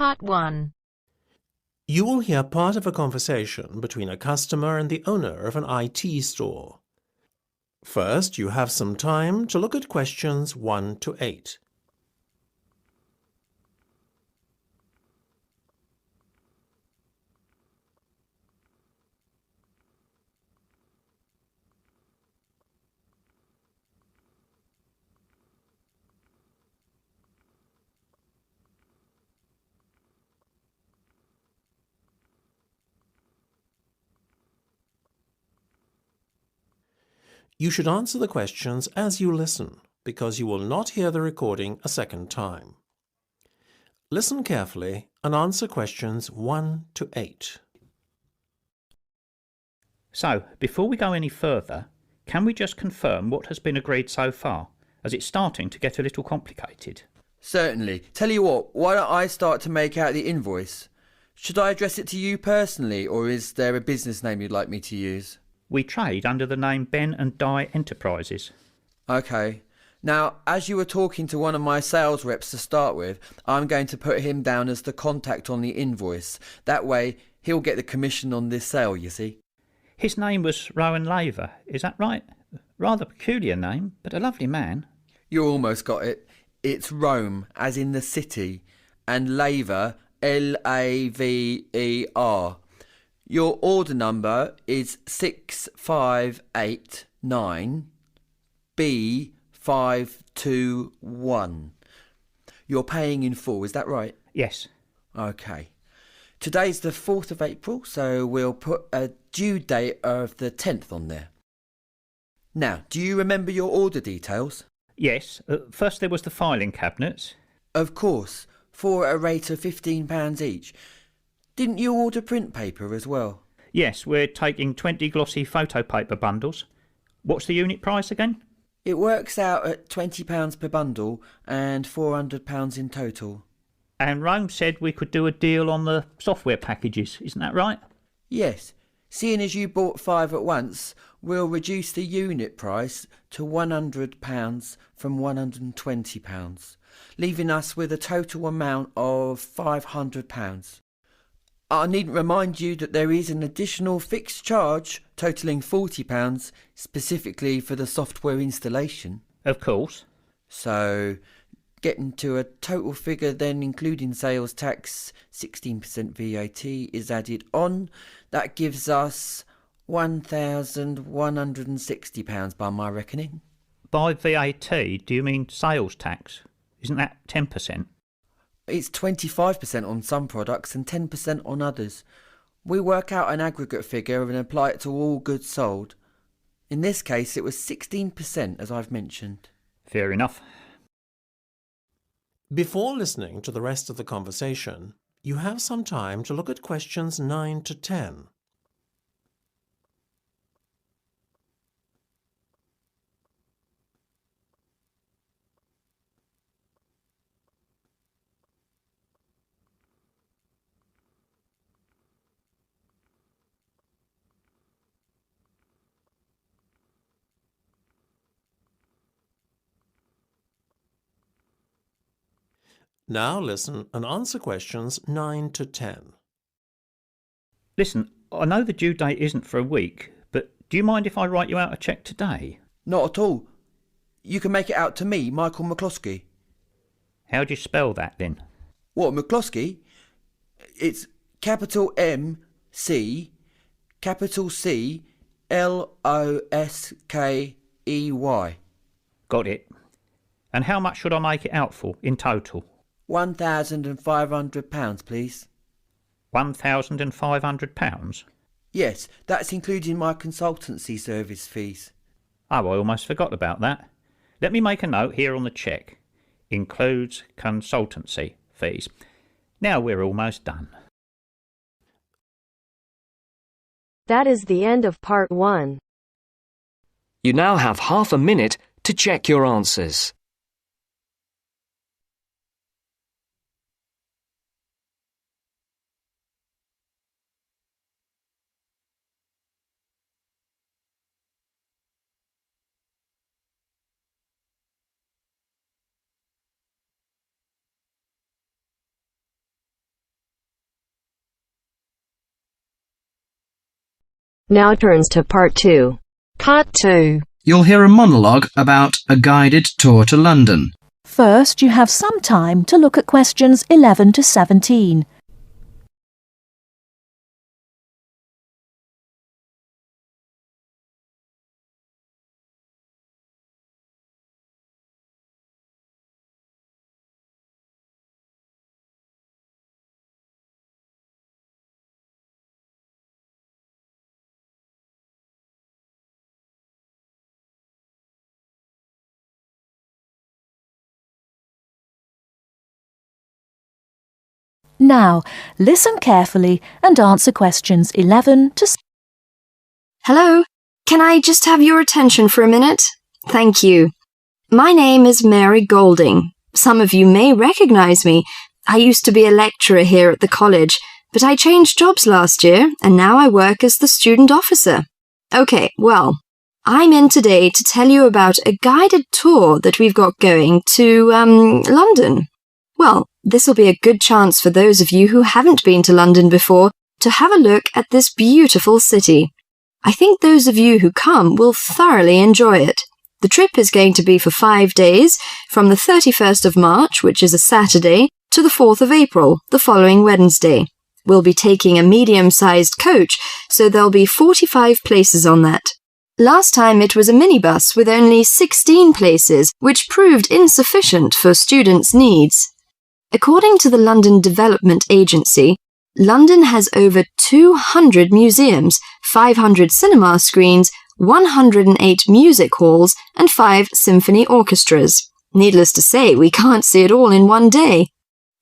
Part 1. You will hear part of a conversation between a customer and the owner of an IT store. First, you have some time to look at questions 1 to 8. You should answer the questions as you listen, because you will not hear the recording a second time. Listen carefully and answer questions 1 to 8. So, before we go any further, can we just confirm what has been agreed so far, as it's starting to get a little complicated? Certainly. Tell you what, why don't I start to make out the invoice? Should I address it to you personally, or is there a business name you'd like me to use? We trade under the name Ben and Dye Enterprises. Okay. Now, as you were talking to one of my sales reps to start with, I'm going to put him down as the contact on the invoice. That way, he'll get the commission on this sale, you see. His name was Rowan Laver, is that right? Rather peculiar name, but a lovely man. You almost got it. It's Rome, as in the city, and Laver, Laver. Your order number is 6589B521. You're paying in full, is that right? Yes. Okay. Today's the 4th of April, so we'll put a due date of the 10th on there. Now, do you remember your order details? Yes. First there was the filing cabinets. Of course, for a rate of £15 each. Didn't you order print paper as well? Yes, we're taking 20 glossy photo paper bundles. What's the unit price again? It works out at £20 per bundle and £400 in total. And Rome said we could do a deal on the software packages, isn't that right? Yes. Seeing as you bought 5 at once, we'll reduce the unit price to £100 from £120, leaving us with a total amount of £500. I needn't remind you that there is an additional fixed charge totalling £40 specifically for the software installation. Of course. So, getting to a total figure then including sales tax, 16% VAT is added on. That gives us £1,160 by my reckoning. By VAT, do you mean sales tax? Isn't that 10%? It's 25% on some products and 10% on others. We work out an aggregate figure and apply it to all goods sold. In this case, it was 16%, as I've mentioned. Fair enough. Before listening to the rest of the conversation, you have some time to look at questions 9 to 10. Now listen and answer questions 9 to 10. Listen, I know the due date isn't for a week, but do you mind if I write you out a cheque today? Not at all. You can make it out to me, Michael McCloskey. How do you spell that then? What, McCloskey? It's capital M C, capital C, Loskey. Got it. And how much should I make it out for in total? £1,500, please. £1,500? Yes, that's including my consultancy service fees. Oh, I almost forgot about that. Let me make a note here on the cheque. Includes consultancy fees. Now we're almost done. That is the end of Part 1. You now have half a minute to check your answers. Now turns to part 2. Part 2. You'll hear a monologue about a guided tour to London. First, you have some time to look at questions 11 to 17. Now, listen carefully and answer questions 11 to 17. Hello, can I just have your attention for a minute? Thank you. My name is Mary Golding. Some of you may recognize me. I used to be a lecturer here at the college, but I changed jobs last year and now I work as the student officer. Okay, well, I'm in today to tell you about a guided tour that we've got going to, London. Well, this will be a good chance for those of you who haven't been to London before to have a look at this beautiful city. I think those of you who come will thoroughly enjoy it. The trip is going to be for 5 days, from the 31st of March, which is a Saturday, to the 4th of April, the following Wednesday. We'll be taking a medium-sized coach, so there'll be 45 places on that. Last time it was a minibus with only 16 places, which proved insufficient for students' needs. According to the London Development Agency, London has over 200 museums, 500 cinema screens, 108 music halls, and 5 symphony orchestras. Needless to say, we can't see it all in one day.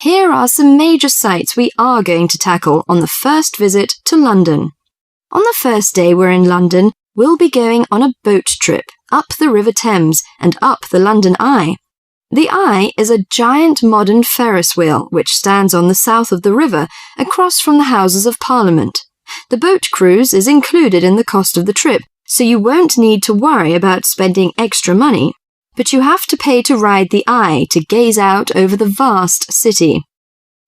Here are some major sites we are going to tackle on the first visit to London. On the first day we're in London, we'll be going on a boat trip up the River Thames and up the London Eye. The Eye is a giant modern Ferris wheel which stands on the south of the river, across from the Houses of Parliament. The boat cruise is included in the cost of the trip, so you won't need to worry about spending extra money. But you have to pay to ride the Eye to gaze out over the vast city.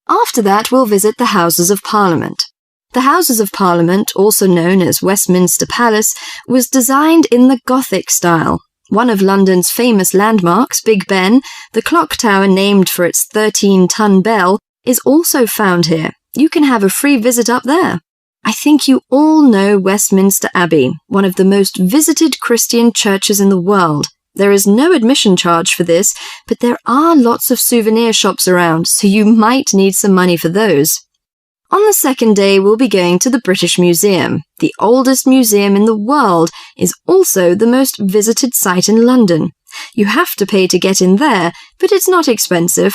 After that, we'll visit the Houses of Parliament. The Houses of Parliament, also known as Westminster Palace, was designed in the Gothic style. One of London's famous landmarks, Big Ben, the clock tower named for its 13-ton bell, is also found here. You can have a free visit up there. I think you all know Westminster Abbey, one of the most visited Christian churches in the world. There is no admission charge for this, but there are lots of souvenir shops around, so you might need some money for those. On the second day, we'll be going to the British Museum. The oldest museum in the world is also the most visited site in London. You have to pay to get in there, but it's not expensive.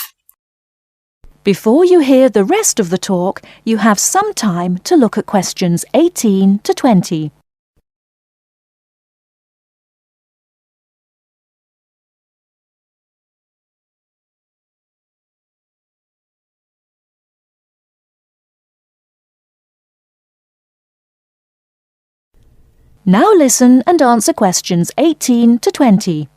Before you hear the rest of the talk, you have some time to look at questions 18 to 20. Now listen and answer questions 18 to 20.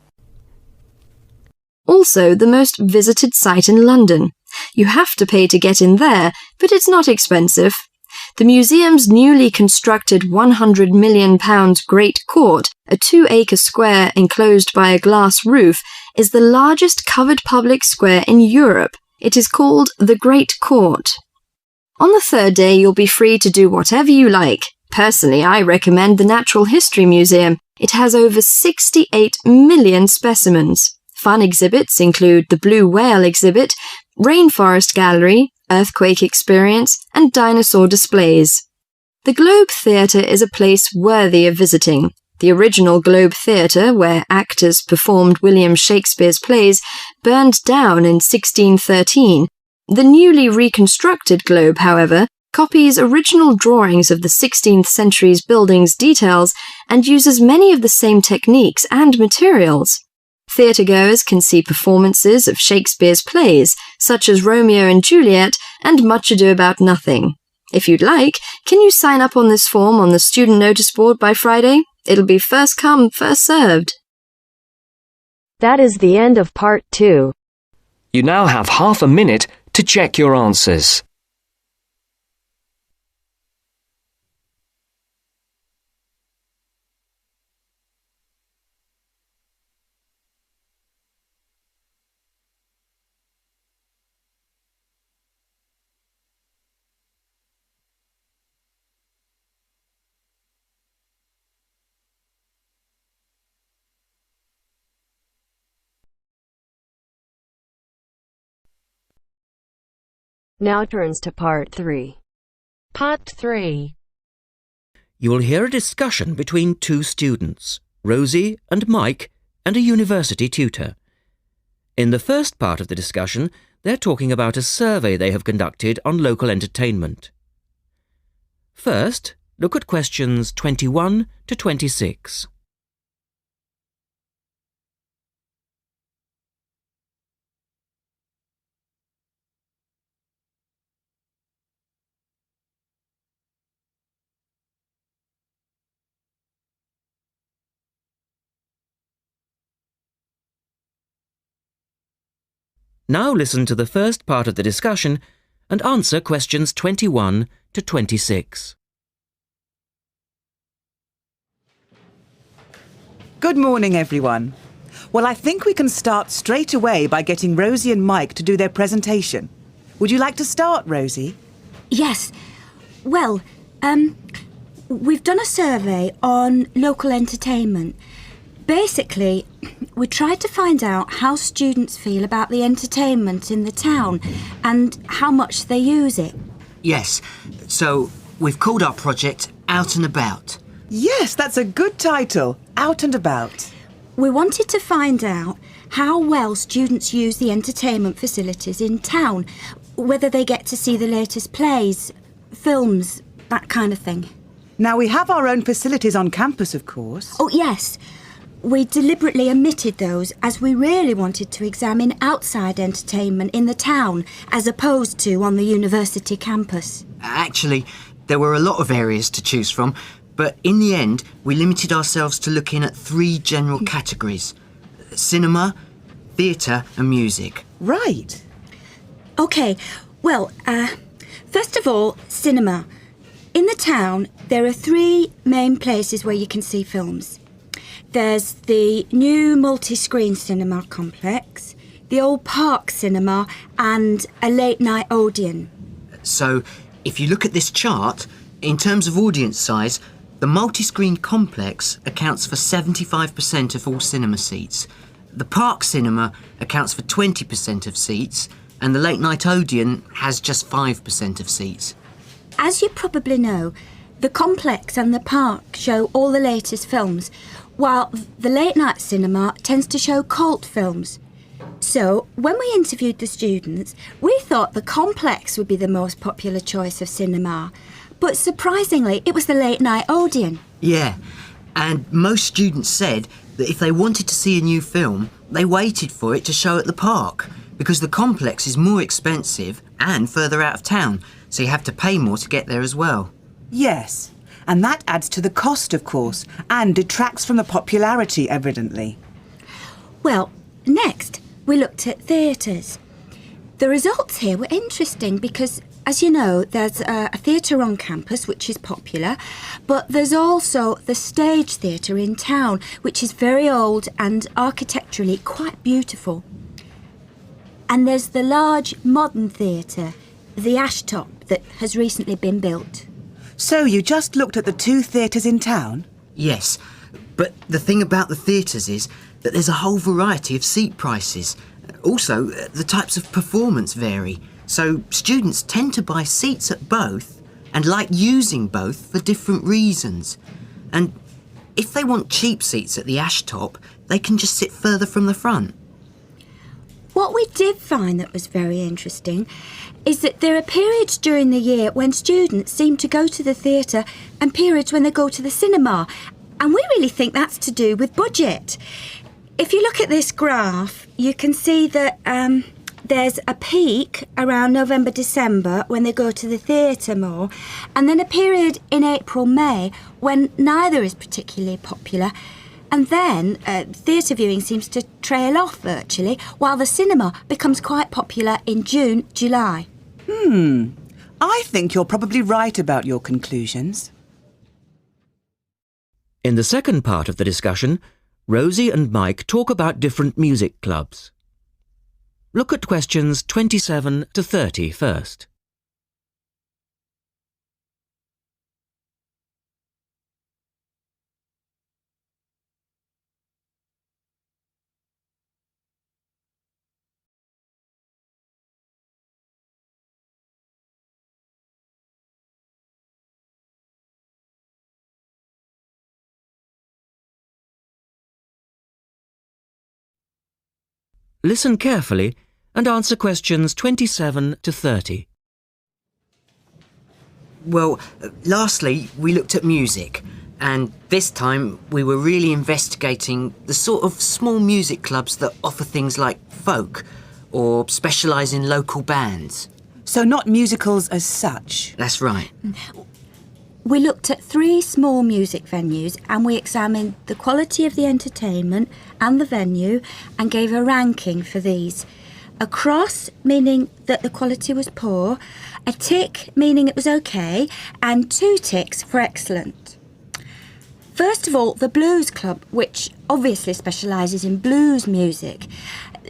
Also the most visited site in London. You have to pay to get in there, but it's not expensive. The museum's newly constructed £100 million Great Court, a 2-acre square enclosed by a glass roof, is the largest covered public square in Europe. It is called the Great Court. On the third day, you'll be free to do whatever you like. Personally, I recommend the Natural History Museum. It has over 68 million specimens. Fun exhibits include the Blue Whale exhibit, Rainforest Gallery, Earthquake Experience, and dinosaur displays. The Globe Theatre is a place worthy of visiting. The original Globe Theatre, where actors performed William Shakespeare's plays, burned down in 1613. The newly reconstructed Globe, however, copies original drawings of the 16th century's building's details and uses many of the same techniques and materials. Theatregoers can see performances of Shakespeare's plays, such as Romeo and Juliet and Much Ado About Nothing. If you'd like, can you sign up on this form on the student notice board by Friday? It'll be first come, first served. That is the end of part 2. You now have half a minute to check your answers. Now turns to Part 3. Part 3. You will hear a discussion between two students, Rosie and Mike, and a university tutor. In the first part of the discussion, they're talking about a survey they have conducted on local entertainment. First, look at questions 21 to 26. Now listen to the first part of the discussion and answer questions 21 to 26. Good morning, everyone. Well, I think we can start straight away by getting Rosie and Mike to do their presentation. Would you like to start, Rosie? Yes. Well, we've done a survey on local entertainment. Basically, we tried to find out how students feel about the entertainment in the town and how much they use it. Yes, so we've called our project Out and About. Yes, that's a good title. Out and About. We wanted to find out how well students use the entertainment facilities in town, whether they get to see the latest plays, films, that kind of thing. Now, we have our own facilities on campus, of course. Oh, yes. We deliberately omitted those as we really wanted to examine outside entertainment in the town as opposed to on the university campus. Actually, there were a lot of areas to choose from, but in the end, we limited ourselves to looking at 3 general categories: cinema, theatre and music. Right. OK, well, first of all, cinema. In the town, there are 3 main places where you can see films. There's the new multi-screen cinema complex, the old park cinema and a late-night Odeon. So, if you look at this chart, in terms of audience size, the multi-screen complex accounts for 75% of all cinema seats. The park cinema accounts for 20% of seats, and the late-night Odeon has just 5% of seats. As you probably know, the complex and the park show all the latest films, while the late-night cinema tends to show cult films. So, when we interviewed the students, we thought the complex would be the most popular choice of cinema. But surprisingly, it was the late-night Odeon. Yeah, and most students said that if they wanted to see a new film, they waited for it to show at the park, because the complex is more expensive and further out of town, so you have to pay more to get there as well. Yes, and that adds to the cost, of course, and detracts from the popularity, evidently. Well, next, we looked at theatres. The results here were interesting because, as you know, there's a theatre on campus which is popular, but there's also the Stage Theatre in town, which is very old and architecturally quite beautiful. And there's the large modern theatre, the Ashtop, that has recently been built. So you just looked at the 2 theatres in town? Yes, but the thing about the theatres is that there's a whole variety of seat prices. Also, the types of performance vary, so students tend to buy seats at both and like using both for different reasons. And if they want cheap seats at the Ashtop, they can just sit further from the front. What we did find that was very interesting is that there are periods during the year when students seem to go to the theatre and periods when they go to the cinema. And we really think that's to do with budget. If you look at this graph, you can see that there's a peak around November, December when they go to the theatre more, and then a period in April, May when neither is particularly popular. And then theatre viewing seems to trail off virtually, while the cinema becomes quite popular in June, July. I think you're probably right about your conclusions. In the second part of the discussion, Rosie and Mike talk about different music clubs. Look at questions 27 to 30 first. Listen carefully and answer questions 27 to 30. Well, lastly, we looked at music, and this time we were really investigating the sort of small music clubs that offer things like folk or specialise in local bands. So not musicals as such? That's right. We looked at 3 small music venues and we examined the quality of the entertainment and the venue and gave a ranking for these. A cross, meaning that the quality was poor, a tick, meaning it was okay, and 2 ticks for excellent. First of all, the Blues Club, which obviously specialises in blues music.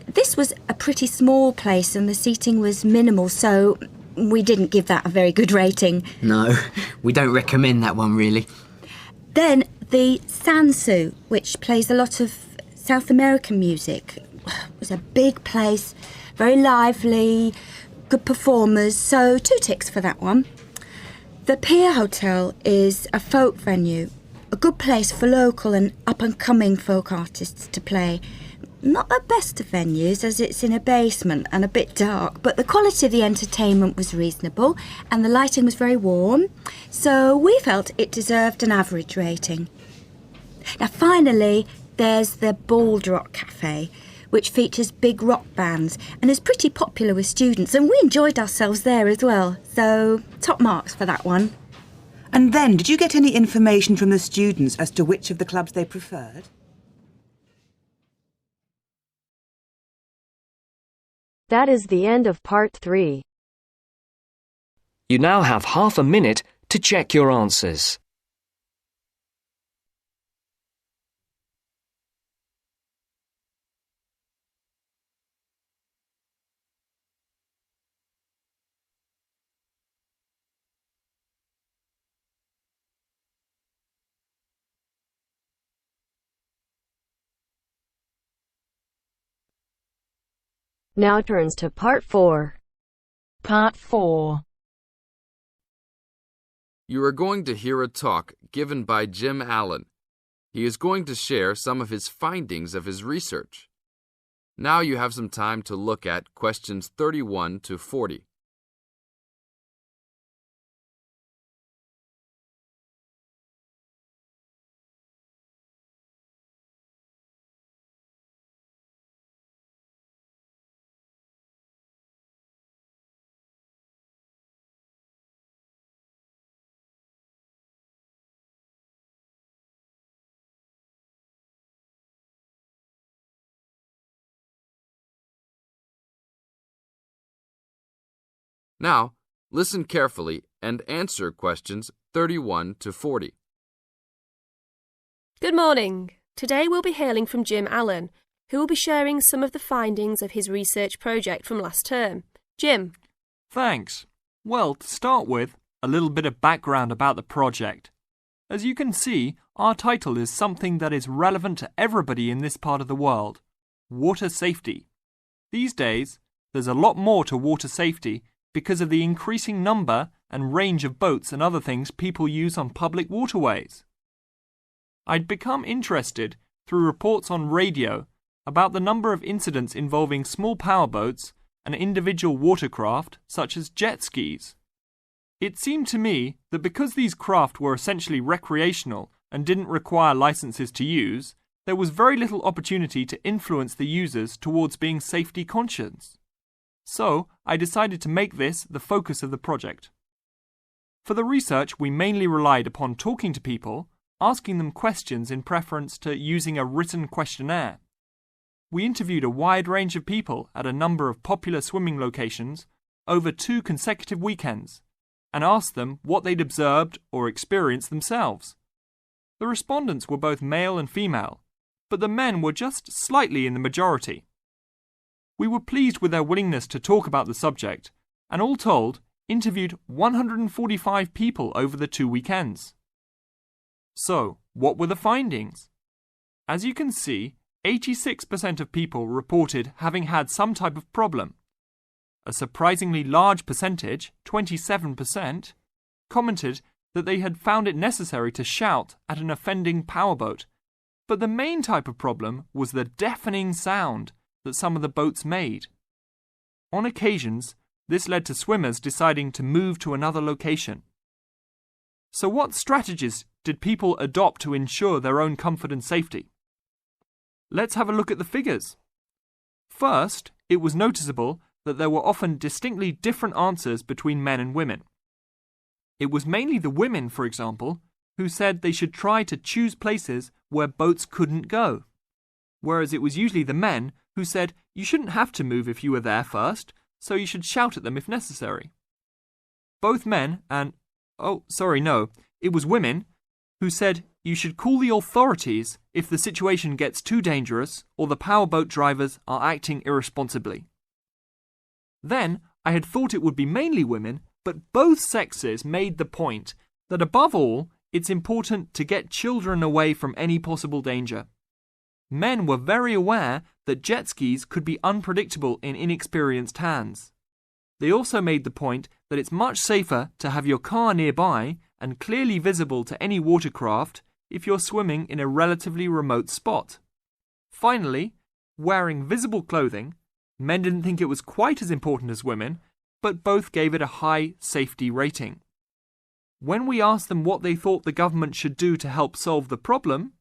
This was a pretty small place and the seating was minimal, so we didn't give that a very good rating. No, we don't recommend that one, really. Then the Sansu, which plays a lot of South American music. It was a big place, very lively, good performers, so 2 ticks for that one. The Pier Hotel is a folk venue, a good place for local and up-and-coming folk artists to play. Not the best of venues, as it's in a basement and a bit dark, but the quality of the entertainment was reasonable and the lighting was very warm, so we felt it deserved an average rating. Now finally, there's the Bald Rock Cafe, which features big rock bands and is pretty popular with students, and we enjoyed ourselves there as well, so top marks for that one. And then, did you get any information from the students as to which of the clubs they preferred? That is the end of part 3. You now have half a minute to check your answers. Now turns to part 4. Part 4. You are going to hear a talk given by Jim Allen. He is going to share some of his findings of his research. Now you have some time to look at questions 31 to 40. Now, listen carefully and answer questions 31 to 40. Good morning. Today we'll be hailing from Jim Allen, who will be sharing some of the findings of his research project from last term. Jim. Thanks. Well, to start with, a little bit of background about the project. As you can see, our title is something that is relevant to everybody in this part of the world: water safety. These days, there's a lot more to water safety because of the increasing number and range of boats and other things people use on public waterways. I'd become interested through reports on radio about the number of incidents involving small powerboats and individual watercraft such as jet skis. It seemed to me that because these craft were essentially recreational and didn't require licenses to use, there was very little opportunity to influence the users towards being safety conscious. So, I decided to make this the focus of the project. For the research, we mainly relied upon talking to people, asking them questions in preference to using a written questionnaire. We interviewed a wide range of people at a number of popular swimming locations over 2 consecutive weekends and asked them what they'd observed or experienced themselves. The respondents were both male and female, but the men were just slightly in the majority. We were pleased with their willingness to talk about the subject, and all told, interviewed 145 people over the 2 weekends. So, what were the findings? As you can see, 86% of people reported having had some type of problem. A surprisingly large percentage, 27%, commented that they had found it necessary to shout at an offending powerboat, but the main type of problem was the deafening sound that some of the boats made. On occasions, this led to swimmers deciding to move to another location. So what strategies did people adopt to ensure their own comfort and safety? Let's have a look at the figures. First, it was noticeable that there were often distinctly different answers between men and women. It was mainly the women, for example, who said they should try to choose places where boats couldn't go, whereas it was usually the men who said you shouldn't have to move if you were there first, so you should shout at them if necessary. Both men and, it was women who said you should call the authorities if the situation gets too dangerous or the powerboat drivers are acting irresponsibly. Then, I had thought it would be mainly women, but both sexes made the point that above all, it's important to get children away from any possible danger. Men were very aware that jet skis could be unpredictable in inexperienced hands. They also made the point that it's much safer to have your car nearby and clearly visible to any watercraft if you're swimming in a relatively remote spot. Finally, wearing visible clothing, men didn't think it was quite as important as women, but both gave it a high safety rating. When we asked them what they thought the government should do to help solve the problem,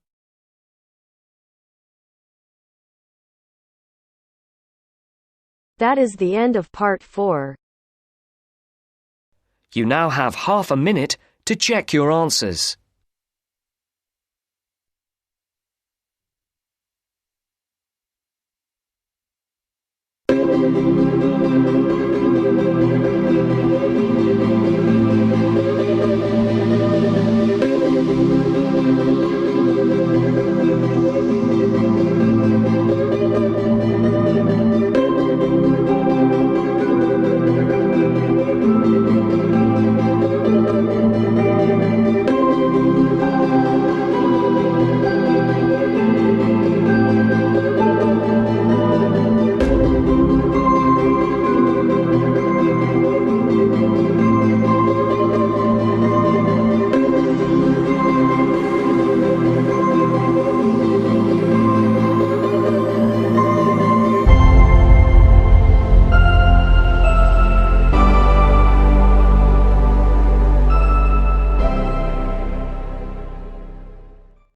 That is the end of part 4. You now have half a minute to check your answers.